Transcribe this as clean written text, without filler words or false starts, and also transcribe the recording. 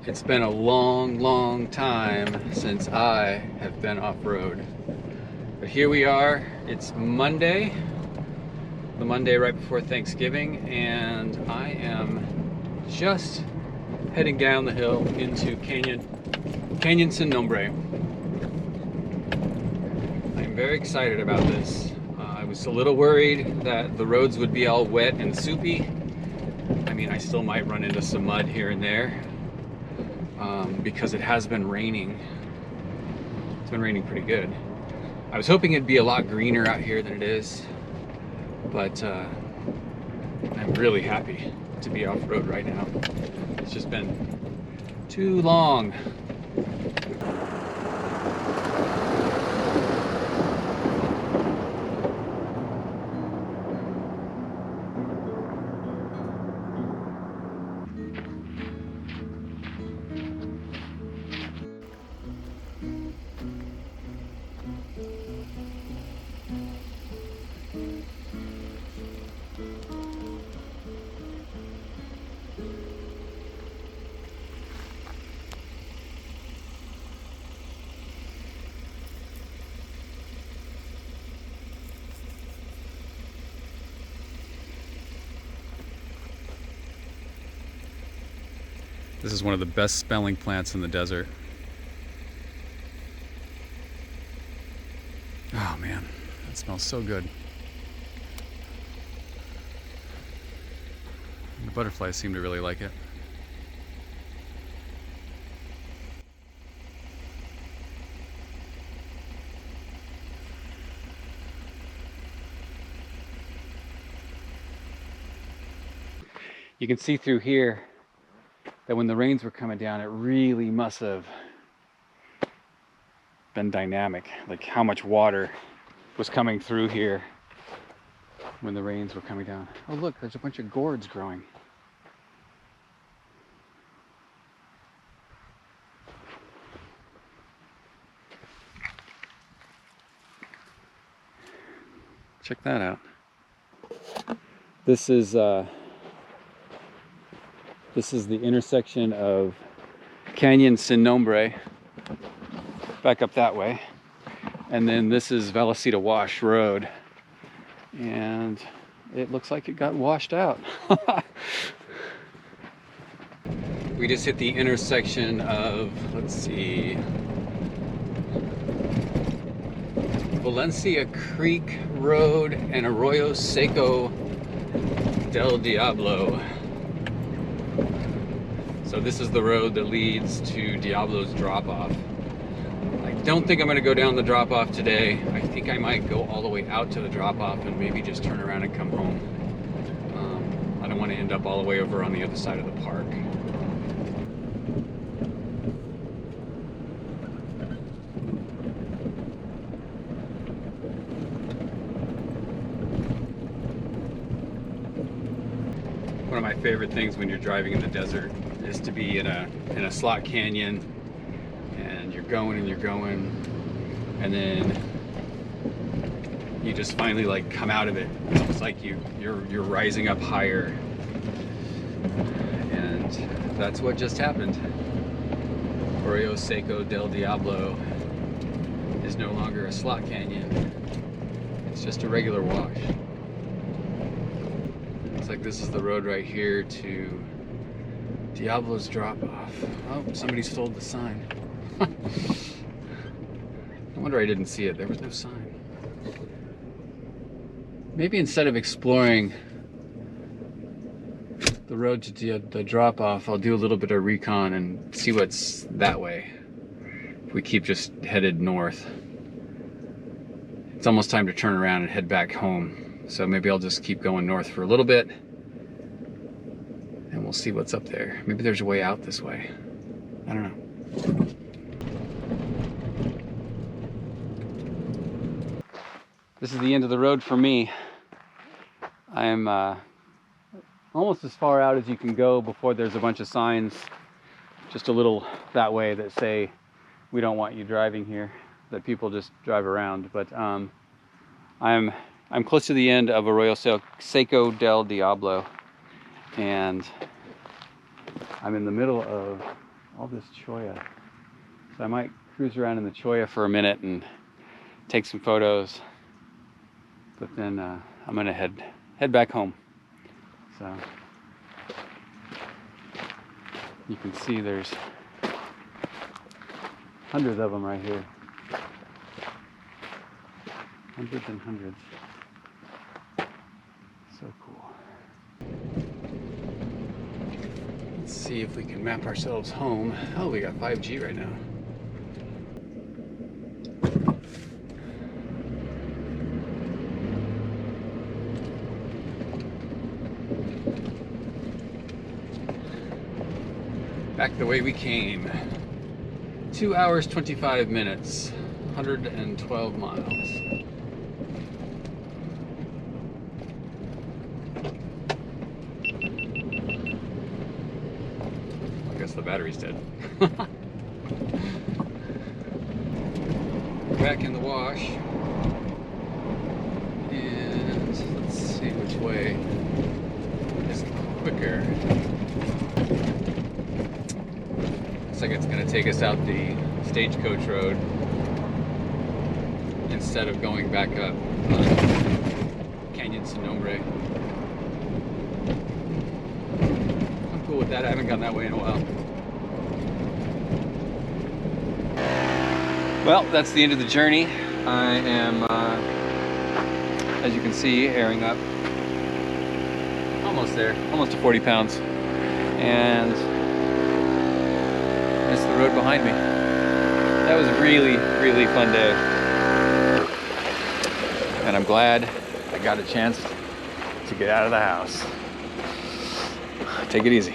It's been a long, long time since I have been off-road. But here we are, it's Monday, the Monday right before Thanksgiving, and I am just heading down the hill into Canyon Sin Nombre. I'm very excited about this. I was a little worried that the roads would be all wet and soupy. I mean, I still might run into some mud here and there. Because it has been raining. It's been raining pretty good. I was hoping it'd be a lot greener out here than it is, but I'm really happy to be off-road right now. It's just been too long. This is one of the best smelling plants in the desert. Oh man, that smells so good. The butterflies seem to really like it. You can see through here that when the rains were coming down, it really must have been dynamic, like how much water was coming through here when the rains were coming down. Oh look, there's a bunch of gourds growing. Check that out. This is the intersection of Canyon Sin Nombre, back up that way, and then this is Vallecita Wash Road, and it looks like it got washed out. We just hit the intersection of, let's see, Valencia Creek Road and Arroyo Seco Del Diablo. So this is the road that leads to Diablo's drop-off. I don't think I'm going to go down the drop-off today. I think I might go all the way out to the drop-off and maybe just turn around and come home. I don't want to end up all the way over on the other side of the park. One of my favorite things when you're driving in the desert is to be in a slot canyon, and you're going and then you just finally like come out of it. It's almost like you're rising up higher, and that's what just happened. Arroyo Seco Del Diablo is no longer a slot canyon. It's just a regular wash. Looks like this is the road right here to Diablo's drop-off. Oh, somebody stole the sign. No wonder I didn't see it. There was no sign. Maybe instead of exploring the road to the drop-off, I'll do a little bit of recon and see what's that way. If we keep just headed north. It's almost time to turn around and head back home. So maybe I'll just keep going north for a little bit, and we'll see what's up there. Maybe there's a way out this way. I don't know. This is the end of the road for me. I am almost as far out as you can go before there's a bunch of signs just a little that way that say we don't want you driving here, that people just drive around. But I'm close to the end of Arroyo Seco Del Diablo, and I'm in the middle of all this cholla. So I might cruise around in the cholla for a minute and take some photos. But then I'm gonna head back home. So you can see there's hundreds of them right here. Hundreds and hundreds. So cool. Let's see if we can map ourselves home. Oh, we got 5G right now. Back the way we came. 2 hours, 25 minutes, 112 miles. I guess the battery's dead. Back in the wash. And let's see which way is quicker. Looks like it's going to take us out the Stagecoach Road instead of going back up Canyon Sin Nombre. I'm cool with that. I haven't gone that way in a while. Well, that's the end of the journey. I am, as you can see, airing up. Almost there. Almost to 40 pounds. And it's the road behind me. That was a really, really fun day. And I'm glad I got a chance to get out of the house. Take it easy.